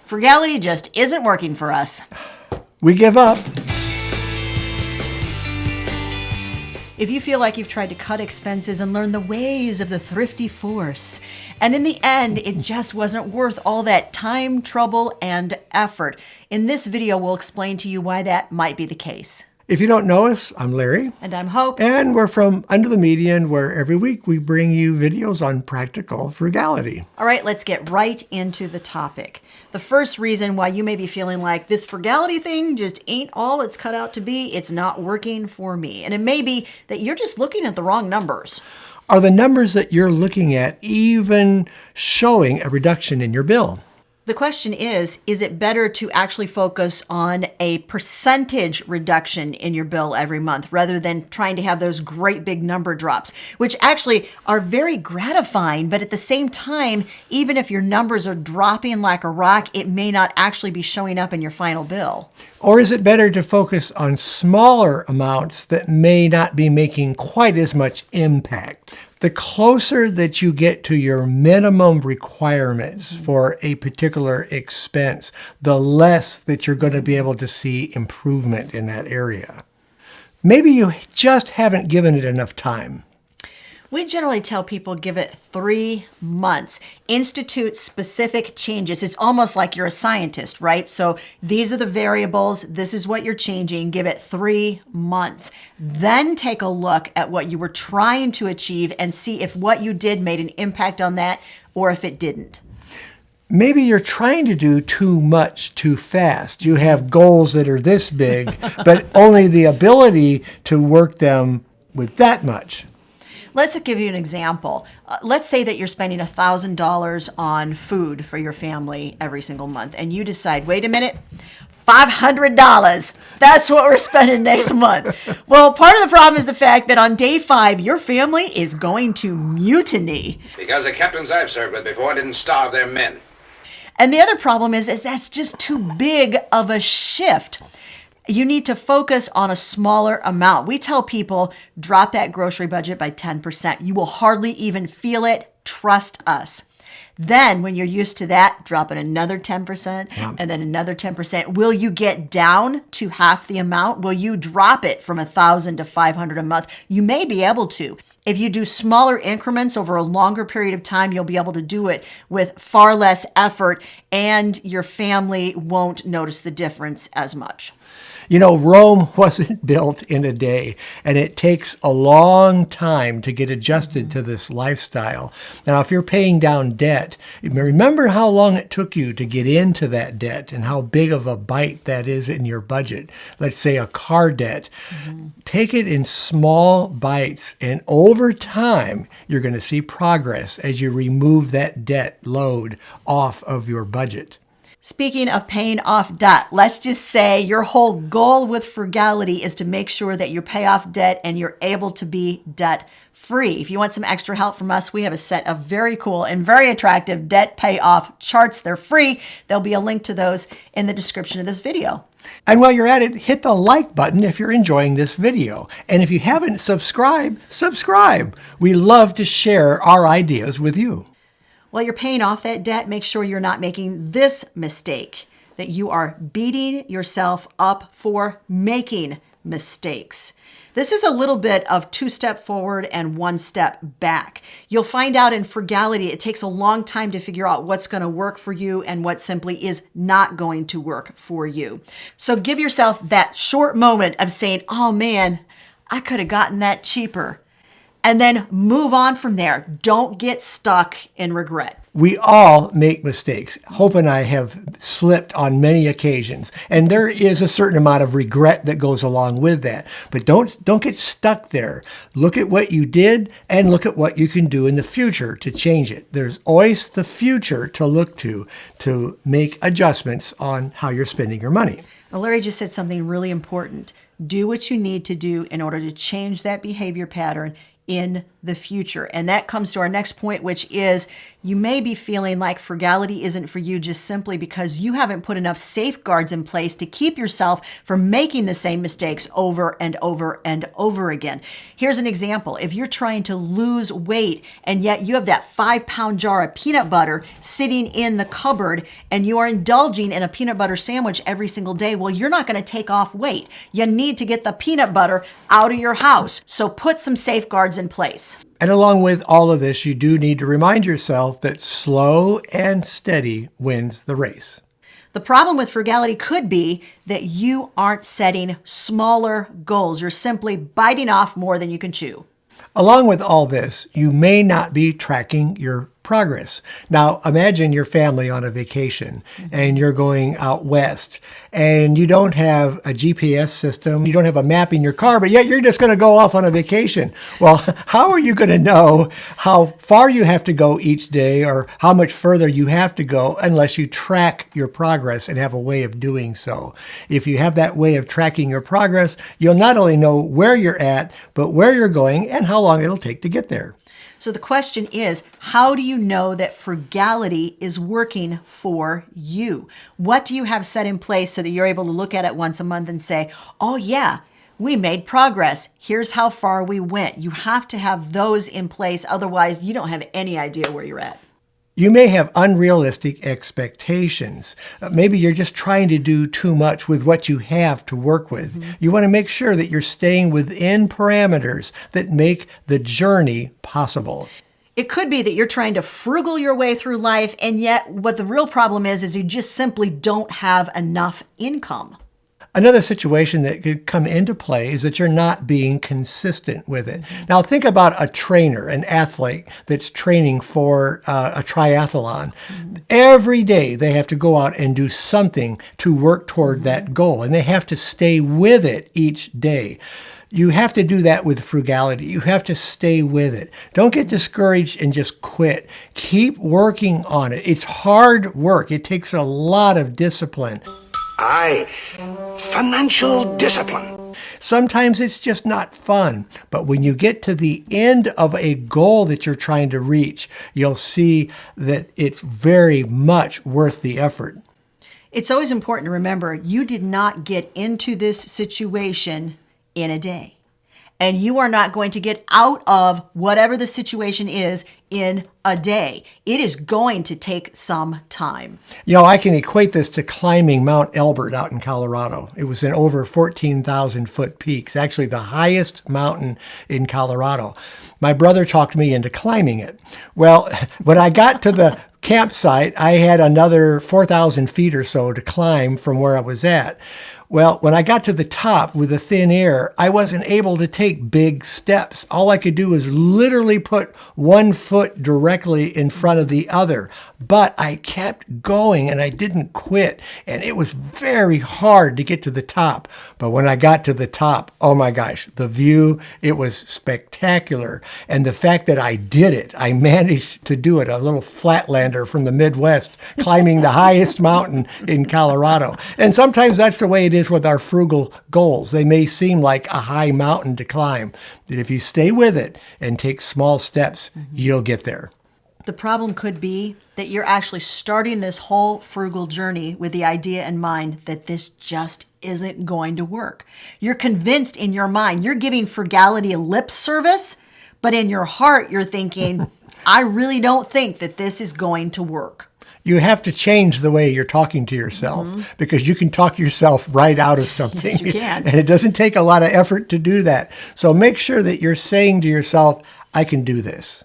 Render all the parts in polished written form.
Frugality just isn't working for us. We give up. If you feel like you've tried to cut expenses and learn the ways of the thrifty force, and in the end, it just wasn't worth all that time, trouble, and effort, in this video, we'll explain to you why that might be the case. If you don't know us, I'm Larry. And I'm Hope. And we're from Under the Median, where every week we bring you videos on practical frugality. All right, let's get right into the topic. The first reason why you may be feeling like this frugality thing just ain't all it's cut out to be, it's not working for me. And it may be that you're just looking at the wrong numbers. Are the numbers that you're looking at even showing a reduction in your bill? The question is it better to actually focus on a percentage reduction in your bill every month rather than trying to have those great big number drops, which actually are very gratifying, but at the same time, even if your numbers are dropping like a rock, it may not actually be showing up in your final bill. Or is it better to focus on smaller amounts that may not be making quite as much impact? The closer that you get to your minimum requirements for a particular expense, the less that you're going to be able to see improvement in that area. Maybe you just haven't given it enough time. We generally tell people give it 3 months. Institute specific changes. It's almost like you're a scientist, right? So these are the variables. This is what you're changing. Give it 3 months. Then take a look at what you were trying to achieve and see if what you did made an impact on that or if it didn't. Maybe you're trying to do too much too fast. You have goals that are this big, but only the ability to work them with that much. Let's give you an example. Let's say that you're spending $1,000 on food for your family every single month, and you decide, wait a minute, $500. That's what we're spending next month. Well, part of the problem is the fact that on day 5, your family is going to mutiny. Because the captains I've served with before didn't starve their men. And the other problem is that that's just too big of a shift. You need to focus on a smaller amount. We tell people, drop that grocery budget by 10%. You will hardly even feel it. Trust us. Then when you're used to that, drop it another 10% and then another 10%. Will you get down to half the amount? Will you drop it from $1,000 to $500 a month? You may be able to. If you do smaller increments over a longer period of time, you'll be able to do it with far less effort and your family won't notice the difference as much. You know, Rome wasn't built in a day, and it takes a long time to get adjusted to this lifestyle. Now, if you're paying down debt, remember how long it took you to get into that debt and how big of a bite that is in your budget. Let's say a car debt. Take it in small bites, and over time, you're going to see progress as you remove that debt load off of your budget. Speaking of paying off debt, let's just say your whole goal with frugality is to make sure that you pay off debt and you're able to be debt free. If you want some extra help from us, we have a set of very cool and very attractive debt payoff charts. They're free. There'll be a link to those in the description of this video. And while you're at it, hit the like button if you're enjoying this video. And if you haven't subscribed, subscribe. We love to share our ideas with you. While you're paying off that debt, make sure you're not making this mistake, that you are beating yourself up for making mistakes. This is a little bit of 2 steps forward and 1 step back. You'll find out in frugality, it takes a long time to figure out what's going to work for you and what simply is not going to work for you. So give yourself that short moment of saying, oh man, I could have gotten that cheaper. And then move on from there. Don't get stuck in regret. We all make mistakes. Hope and I have slipped on many occasions. And there is a certain amount of regret that goes along with that. But don't get stuck there. Look at what you did and look at what you can do in the future to change it. There's always the future to look to make adjustments on how you're spending your money. Well, Larry just said something really important. Do what you need to do in order to change that behavior pattern in the future. And that comes to our next point, which is You may be feeling like frugality isn't for you just simply because you haven't put enough safeguards in place to keep yourself from making the same mistakes over and over and over again. Here's an example. If you're trying to lose weight and yet you have that 5-pound jar of peanut butter sitting in the cupboard and you are indulging in a peanut butter sandwich every single day, well, you're not going to take off weight. You need to get the peanut butter out of your house. So put some safeguards in place. And along with all of this, you do need to remind yourself that slow and steady wins the race. The problem with frugality could be that you aren't setting smaller goals. You're simply biting off more than you can chew. Along with all this, you may not be tracking your progress. Now, imagine your family on a vacation and you're going out west and you don't have a GPS system, you don't have a map in your car, but yet you're just going to go off on a vacation. Well, how are you going to know how far you have to go each day or how much further you have to go unless you track your progress and have a way of doing so? If you have that way of tracking your progress, you'll not only know where you're at, but where you're going and how long it'll take to get there. So the question is, how do you know that frugality is working for you? What do you have set in place so that you're able to look at it once a month and say, oh yeah, we made progress. Here's how far we went. You have to have those in place. Otherwise, you don't have any idea where you're at. You may have unrealistic expectations. Maybe you're just trying to do too much with what you have to work with. You want to make sure that you're staying within parameters that make the journey possible. It could be that you're trying to frugal your way through life, and yet what the real problem is you just simply don't have enough income. Another situation that could come into play is that you're not being consistent with it. Now, think about a trainer, an athlete that's training for a triathlon. Every day they have to go out and do something to work toward that goal, and they have to stay with it each day. You have to do that with frugality. You have to stay with it. Don't get discouraged and just quit. Keep working on it. It's hard work. It takes a lot of discipline. Aye, financial discipline. Sometimes it's just not fun, but when you get to the end of a goal that you're trying to reach, you'll see that it's very much worth the effort. It's always important to remember you did not get into this situation in a day. And you are not going to get out of whatever the situation is in a day. It is going to take some time. You know, I can equate this to climbing Mount Elbert out in Colorado. It was an over 14,000 foot peak. It's actually the highest mountain in Colorado. My brother talked me into climbing it. Well, when I got to the campsite, I had another 4,000 feet or so to climb from where I was at. Well, when I got to the top with the thin air, I wasn't able to take big steps. All I could do was literally put one foot directly in front of the other. But I kept going and I didn't quit. And it was very hard to get to the top. But when I got to the top, oh my gosh, the view, it was spectacular. And the fact that I did it, I managed to do it, a little flatlander from the Midwest, climbing the highest mountain in Colorado. And sometimes that's the way it is with our frugal goals. They may seem like a high mountain to climb, but if you stay with it and take small steps, you'll get there. The problem could be that you're actually starting this whole frugal journey with the idea in mind that this just isn't going to work. You're convinced in your mind, you're giving frugality a lip service, but in your heart, you're thinking, I really don't think that this is going to work. You have to change the way you're talking to yourself because you can talk yourself right out of something. Yes, you can. And it doesn't take a lot of effort to do that. So make sure that you're saying to yourself, I can do this.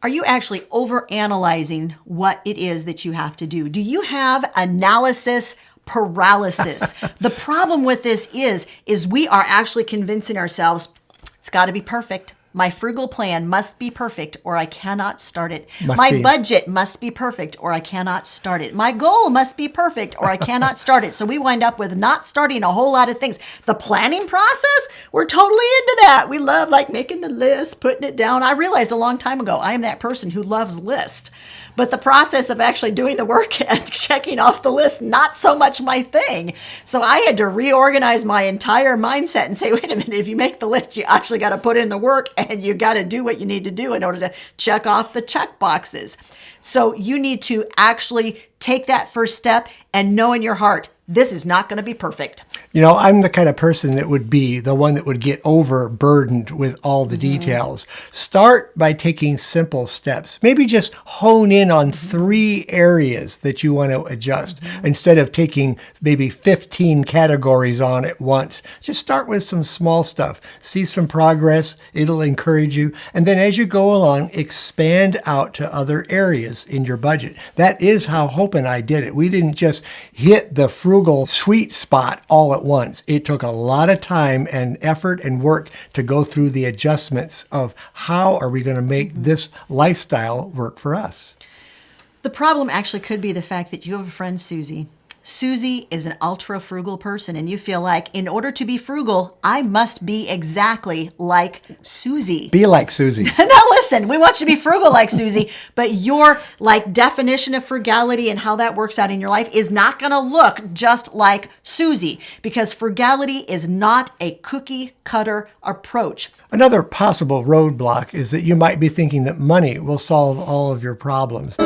Are you actually overanalyzing what it is that you have to do? Do you have analysis paralysis? The problem with this is we are actually convincing ourselves it's got to be perfect. My frugal plan must be perfect or I cannot start it. My budget must be perfect or I cannot start it. My goal must be perfect or I cannot start it. So we wind up with not starting a whole lot of things. The planning process, we're totally into that. We love like making the list, putting it down. I realized a long time ago, I am that person who loves lists. But the process of actually doing the work and checking off the list, not so much my thing. So I had to reorganize my entire mindset and say, wait a minute, if you make the list, you actually got to put in the work and you got to do what you need to do in order to check off the check boxes. So you need to actually take that first step and know in your heart, this is not going to be perfect. You know, I'm the kind of person that would be the one that would get overburdened with all the details. Start by taking simple steps. Maybe just hone in on 3 areas that you want to adjust instead of taking maybe 15 categories on at once. Just start with some small stuff. See some progress. It'll encourage you. And then as you go along, expand out to other areas in your budget. That is how Hope and I did it. We didn't just hit the frugal sweet spot all at once. It took a lot of time and effort and work to go through the adjustments of how are we going to make this lifestyle work for us. The problem actually could be the fact that you have a friend, Susie. Susie is an ultra frugal person, and you feel like in order to be frugal, I must be exactly like Susie. Be like Susie. Now listen, we want you to be frugal like Susie, but your definition of frugality and how that works out in your life is not going to look just like Susie, because frugality is not a cookie cutter approach. Another possible roadblock is that you might be thinking that money will solve all of your problems.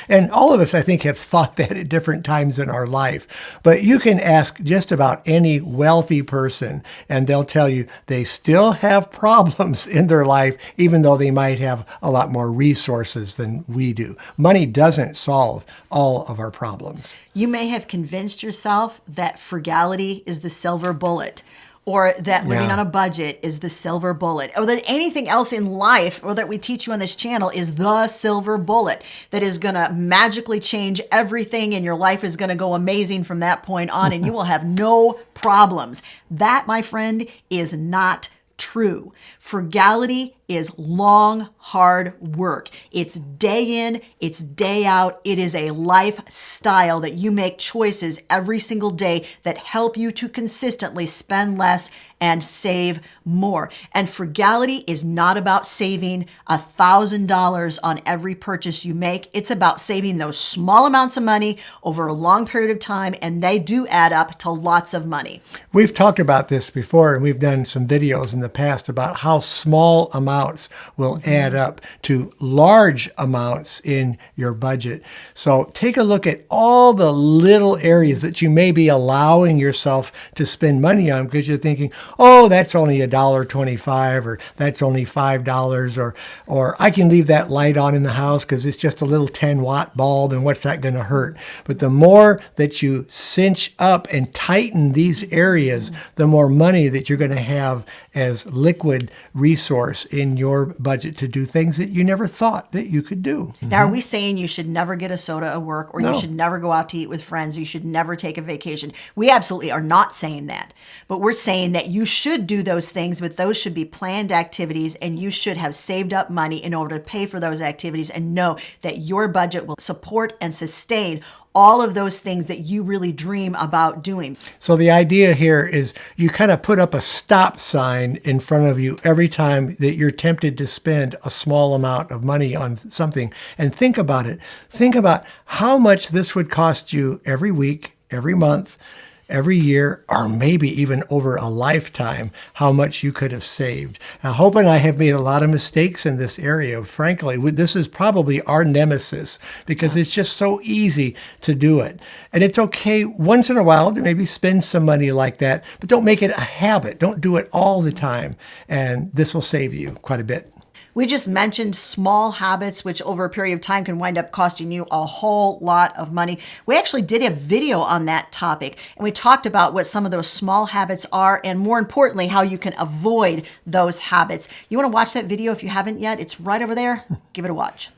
And all of us, I think, have thought that at different times in our life. But you can ask just about any wealthy person, and they'll tell you they still have problems in their life, even though they might have a lot more resources than we do. Money doesn't solve all of our problems. You may have convinced yourself that frugality is the silver bullet, or that living on a budget is the silver bullet, or that anything else in life, or that we teach you on this channel, is the silver bullet that is going to magically change everything and your life is going to go amazing from that point on and you will have no problems. That, my friend, is not true. Frugality is long, hard work. It's day in, it's day out. It is a lifestyle that you make choices every single day that help you to consistently spend less and save more. And frugality is not about saving $1,000 on every purchase you make. It's about saving those small amounts of money over a long period of time, and they do add up to lots of money. We've talked about this before, and we've done some videos in the past about how small amounts will add up to large amounts in your budget. So take a look at all the little areas that you may be allowing yourself to spend money on because you're thinking, oh, that's only $1.25, or that's only $5, or I can leave that light on in the house because it's just a little 10-watt bulb, and what's that going to hurt? But the more that you cinch up and tighten these areas, the more money that you're going to have as liquid resource in your budget to do things that you never thought that you could do. Now, are we saying you should never get a soda at work, or you should never go out to eat with friends, or you should never take a vacation? We absolutely are not saying that. But we're saying that you should do those things, but those should be planned activities, and you should have saved up money in order to pay for those activities and know that your budget will support and sustain all of those things that you really dream about doing. So the idea here is you kind of put up a stop sign in front of you every time that you're tempted to spend a small amount of money on something, and think about it. Think about how much this would cost you every week, every month, every year, or maybe even over a lifetime, how much you could have saved. Now, Hope and I have made a lot of mistakes in this area. Frankly, this is probably our nemesis because it's just so easy to do it. And it's okay once in a while to maybe spend some money like that, but don't make it a habit. Don't do it all the time. And this will save you quite a bit. We just mentioned small habits, which over a period of time can wind up costing you a whole lot of money. We actually did a video on that topic, and we talked about what some of those small habits are, and more importantly, how you can avoid those habits. You want to watch that video if you haven't yet? It's right over there. Give it a watch.